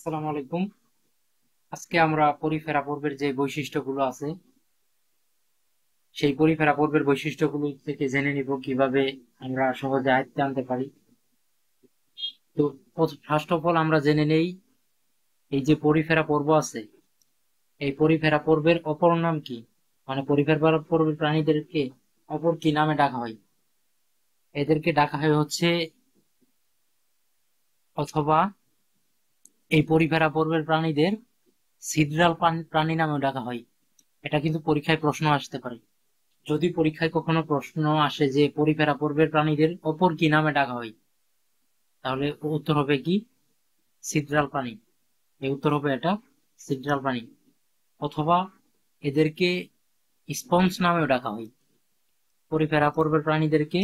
আসসালামু আলাইকুম। আজকে আমরা পরিফেরা পর্বের যে বৈশিষ্ট্যগুলো আছে সেই পরিফেরা পর্বের বৈশিষ্ট্যগুলো থেকে জেনে নিব কিভাবে আমরা সহজে আয়ত্তে আনতে পারি। তো ফার্স্ট অফ অল আমরা জেনে নেই এই যে পরিফেরা পর্ব আছে, এই পরিফেরা পর্বের অপর নাম কি, মানে পরিফেরা পর্বের প্রাণীদেরকে অপর কি নামে ডাকা হয়। এদেরকে ডাকা হয় হচ্ছে, অথবা এই পরিফেরা পর্বের প্রাণীদের সিডরাল প্রাণী নামেও ডাকা হয়। এটা কিন্তু পরীক্ষায় প্রশ্ন আসতে পারে। যদি পরীক্ষায় কখনো প্রশ্ন আসে যে পরিফেরা পর্বের প্রাণীদের অপর কি নামে ডাকা হয়, তাহলে উত্তর হবে কি? সিডরাল প্রাণী। এই উত্তর হবে এটা, সিডরাল প্রাণী। অথবা এদেরকে স্পঞ্জ নামেও ডাকা হয়। পরিফেরা পর্বের প্রাণীদেরকে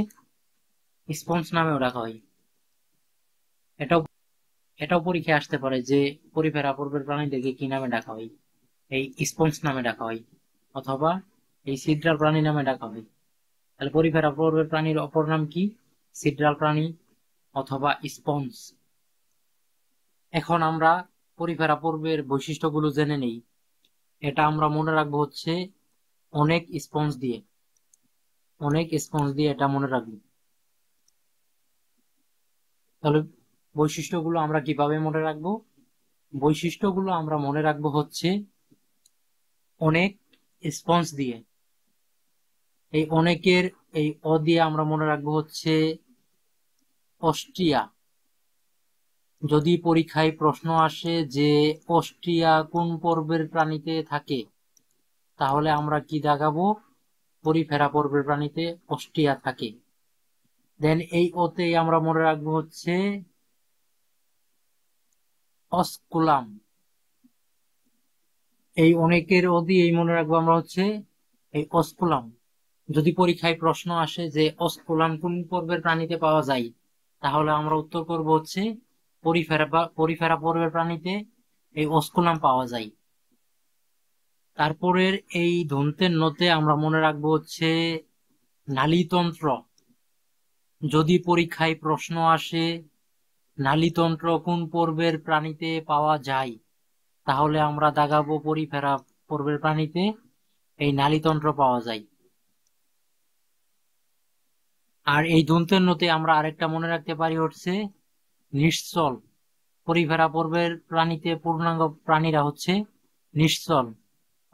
স্পঞ্জ নামেও ডাকা হয়। এটাও এটাও পরীক্ষায় আসতে পারে যে পরিফেরা পর্বের প্রাণীদেরকে কি নামে ডাকা হয়। এই স্পঞ্জ নামে ডাকা হয়, অথবা এই সিডরাল প্রাণী নামে ডাকা হয়। তাহলে পরিফেরা পর্বের প্রাণীর অপর নাম কি? সিডরাল প্রাণী অথবা স্পঞ্জ। এখন আমরা পরিফেরা পর্বের বৈশিষ্ট্যগুলো জেনে নেই। এটা আমরা মনে রাখবো হচ্ছে অনেক স্পঞ্জ দিয়ে। অনেক স্পঞ্জ দিয়ে এটা মনে রাখবো। তাহলে বৈশিষ্ট্যগুলো আমরা কিভাবে মনে রাখবো? বৈশিষ্ট্যগুলো আমরা মনে রাখবো হচ্ছে অনেক স্পঞ্জ দিয়ে। এই অনেকের এই অ দিয়ে আমরা মনে রাখবো হচ্ছে অস্ট্রিয়া। যদি পরীক্ষায় প্রশ্ন আসে যে অস্ট্রিয়া কোন পর্বের প্রাণীতে থাকে, তাহলে আমরা কি দেখাবো? পরিফেরা পর্বের প্রাণীতে অস্ট্রিয়া থাকে। দেন এই ওতে আমরা মনে রাখবো হচ্ছে অস্কুলাম। এই অনেকের অদি এই মনে রাখবো আমরা হচ্ছে এই অস্কুলাম। যদি পরীক্ষায় প্রশ্ন আসে যে অস্কুলাম কোন পর্বের প্রাণীতে পাওয়া যায়, তাহলে আমরা উত্তর করব হচ্ছে পরিফেরা পর্বের প্রাণীতে এই অস্কুলাম পাওয়া যায়। তারপরের এই দন্তের নতে আমরা মনে রাখবো হচ্ছে নালীতন্ত্র। যদি পরীক্ষায় প্রশ্ন আসে নালীতন্ত্র কোন পর্বের প্রাণীতে পাওয়া যায়, তাহলে আমরা দাগাবো পরিফেরা পর্বের প্রাণীতে এই নালীতন্ত্র পাওয়া যায়। আর এই দন্তের নতে আমরা আরেকটা মনে রাখতে পারি হচ্ছে নিশ্চল। পরিফেরা পর্বের প্রাণীতে পূর্ণাঙ্গ প্রাণীরা হচ্ছে নিশ্চল,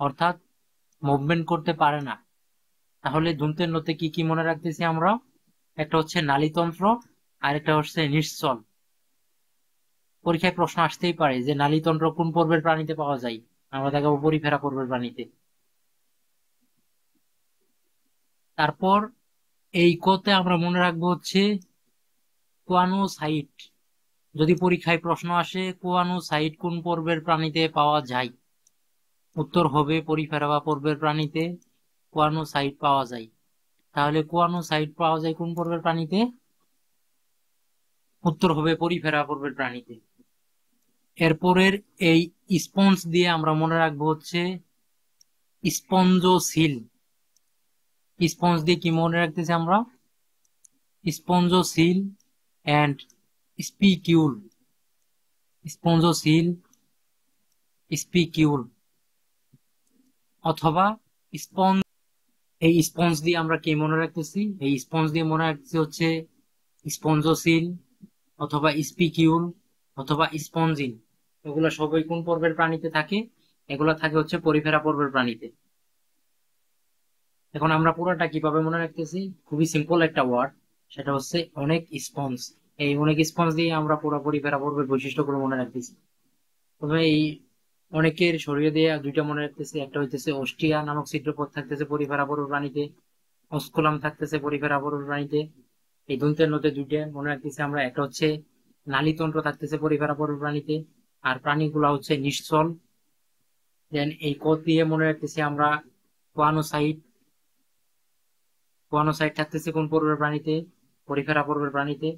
অর্থাৎ মুভমেন্ট করতে পারে না। তাহলে দন্তের নতে কি কি মনে রাখতেছি আমরা? একটা হচ্ছে নালীতন্ত্র, আর একটা হচ্ছে নিশ্চল। পরীক্ষায় প্রশ্ন আসতেই পারে যে নালীতন্ত্র কোন পর্বের প্রাণীতে পাওয়া যায়, আমরা দেখাবো পরিফেরা পর্বের প্রাণীতে। তারপর এই কতে আমরা মনে রাখবো হচ্ছে কোয়ানোসাইট। যদি পরীক্ষায় প্রশ্ন আসে কোয়ানোসাইট কোন পর্বের প্রাণীতে পাওয়া যায়, উত্তর হবে পরিফেরা পর্বের প্রাণীতে কোয়ানোসাইট পাওয়া যায়। তাহলে কোয়ানোসাইট পাওয়া যায় কোন পর্বের প্রাণীতে? উত্তর হবে পরিফেরা পর্বের প্রাণীতে। এরপরের এই স্পঞ্জ দিয়ে আমরা মনে রাখবো হচ্ছে স্পঞ্জোসিল। স্পঞ্জ দিয়ে কি মনে রাখতেছি আমরা? স্পঞ্জোসিল অ্যান্ড স্পিকিউল। স্পঞ্জোসিল, স্পিকিউল অথবা স্পঞ্জ। এই স্পঞ্জ দিয়ে আমরা কি মনে রাখতেছি? এই স্পঞ্জ দিয়ে মনে রাখতেছি হচ্ছে স্পঞ্জোসিল অথবা স্পিকিউল অথবা স্পঞ্জিন। এগুলো সবই কোন পর্বের প্রাণীতে থাকে? এগুলো থাকে হচ্ছে পরিফেরা পর্বের প্রাণীতে। এখন আমরা পুরোটা কিভাবে মনে রাখতেছি? খুবই সিম্পল একটা ওয়ার্ড, সেটা হচ্ছে অনেক স্পঞ্জ। এই অনেক স্পঞ্জ দিয়ে আমরা পুরো পরিফেরা পর্বের বৈশিষ্ট্যগুলো মনে রাখতেছি। তবে এই অনেকের শরীরে দিয়ে দুইটা মনে রাখতেছি, একটা হইতেছে অস্ট্রিয়া নামক ছিদ্রপথ থাকতেছে পরিফেরা পর্বের প্রাণীতে, অস্কুলাম থাকতেছে পরিফেরা পর্বের প্রাণীতে। এই দন্তের মধ্যে দুইটা মনে রাখতেছি আমরা, একটা হচ্ছে নালীতন্ত্র থাকতেছে পরিফেরা পর্বের প্রাণীতে, আর প্রাণীগুলা হচ্ছে নিশ্চল। দেন এই ক দিয়ে মনে রাখতেছি আমরা কোয়ানোসাইট। কোয়ানোসাইট থাকতেছে কোন পর্বের প্রাণীতে? পরিফেরা পর্বের প্রাণীতে।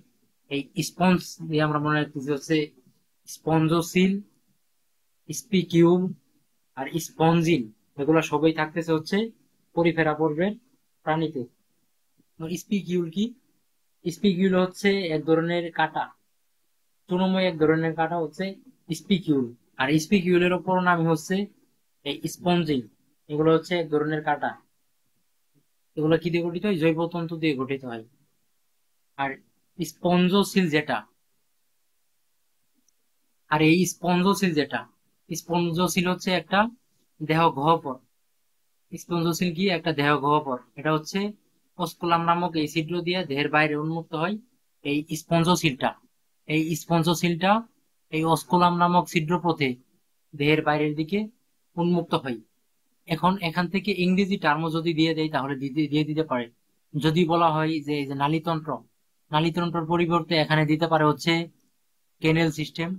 এই স্পঞ্জ দিয়ে আমরা মনে রাখতেছি হচ্ছে স্পঞ্জোসিল, স্পিকিউল আর স্পঞ্জিন। এগুলো সবই থাকতেছে হচ্ছে পরিফেরা পর্বের প্রাণীতে। স্পিকিউল কি? স্পিকিউল হচ্ছে এক ধরনের কাঁটা, তৃণময় এক ধরনের কাঁটা হচ্ছে স্পিকিউল। আর স্পিকিউলের অপর নাম হচ্ছে এই স্পঞ্জিং। এগুলো হচ্ছে এক ধরনের কাঁটা। এগুলো কি দিয়ে গঠিত হয়? জৈব তন্তু দিয়ে গঠিত হয়। আর স্পঞ্জোসিল যেটা, আর এই স্পঞ্জোসিল হচ্ছে একটা দেহ গহ্বর। স্পঞ্জোসিল কি? একটা দেহ গহ্বর। এটা হচ্ছে অস্কুলাম নামক এই ছিদ্র দিয়ে দেহের বাইরে উন্মুক্ত হয় এই স্পঞ্জোসিলটা। এই স্পঞ্জোসিলটা এই অস্কুলাম নামক ছিদ্রপথে দেহের বাইরের দিকে উন্মুক্ত হয়। এখন এখান থেকে ইংরেজি টার্মও যদি দিয়ে দেয় তাহলে দিয়ে দিতে পারে। যদি বলা হয় যে এই যে নালীতন্ত্র, নালীতন্ত্রের পরিবর্তে এখানে দিতে পারে হচ্ছে কেনেল সিস্টেম।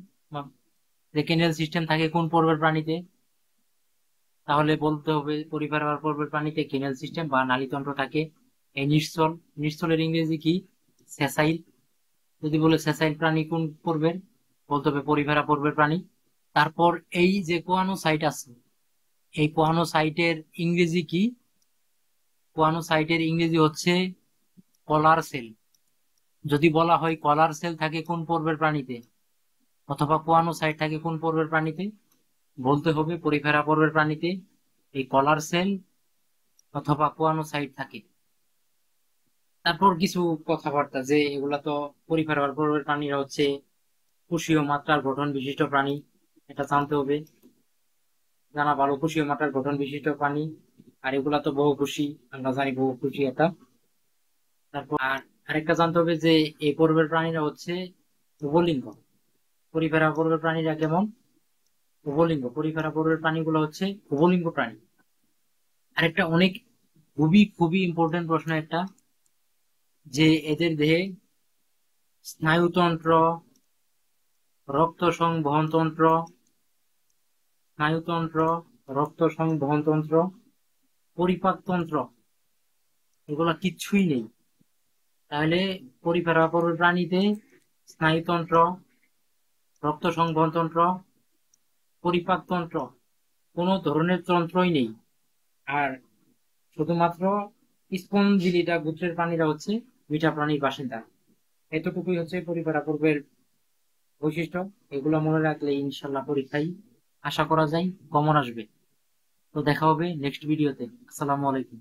যে কেনেল সিস্টেম থাকে কোন পর্বের প্রাণীতে, তাহলে বলতে হবে পরিপার পর্বের প্রাণীতে কেনেল সিস্টেম বা নালীতন্ত্র থাকে। এই নিশ্চল, নিশ্চলের ইংরেজি কি? সেসাইল। যদি বলে সেসাইল প্রাণী কোন পর্বের, বলতে হবে পরিপারা পর্বের প্রাণী। তারপর এই যে কোয়ানো সাইট আছে, এই কোয়ানো সাইটের ইংরেজি কি? কোয়ানো সাইটের ইংরেজি হচ্ছে কলার সেল। যদি বলা হয় কলার সেল থাকে কোন পর্বের প্রাণীতে, অথবা কোয়ানো সাইট থাকে কোন পর্বের প্রাণীতে, বলতে হবে পরিফেরা পর্বের প্রাণীতে এই কলার সেল অথবা কোয়ানো সাইট থাকে। তারপর কিছু কথাবার্তা যে এগুলা তো পরিফেরা পর্বের প্রাণীরা হচ্ছে কোষীয় মাত্রার গঠন বিশিষ্ট প্রাণী, এটা জানতে হবে, জানা ভালো। কোষীয় মাত্রার গঠন বিশিষ্ট প্রাণী। আর এগুলা তো বহুকোষী, আমরা জানি বহুকোষী এটা। তারপর আরেকটা জানতে হবে যে এই পর্বের প্রাণীরা হচ্ছে উভলিঙ্গ। পরিফেরা পর্বের প্রাণীরা কেমন? উভলিঙ্গ। পরিফেরা পর্বের প্রাণীগুলো হচ্ছে উভলিঙ্গ প্রাণী। আরেকটা অনেক খুবই খুবই ইম্পর্টেন্ট প্রশ্ন একটা, যে এদের দেহে স্নায়ুতন্ত্র, রক্ত সংবহন তন্ত্র, স্নায়ুতন্ত্র, রক্ত সংবহন তন্ত্র, পরিপাক তন্ত্র, এগুলা কিচ্ছুই নেই। তাহলে পরিফেরা পর্বের প্রাণীতে স্নায়ুতন্ত্র, রক্ত সংবহন তন্ত্র, পরিপাক তন্ত্র, কোনো ধরনের তন্ত্রই নেই। আর শুধুমাত্র স্পঞ্জিলিডা গোত্রের প্রাণীরা হচ্ছে মিঠা প্রাণীর বাসিন্দা। এতটুকুই হচ্ছে পরিপারা পর্বের বৈশিষ্ট্য। এগুলো মনে রাখলে ইনশাল্লাহ পরীক্ষায় আশা করা যায় কমন আসবে। তো দেখা হবে নেক্সট ভিডিওতে। আসসালামু আলাইকুম।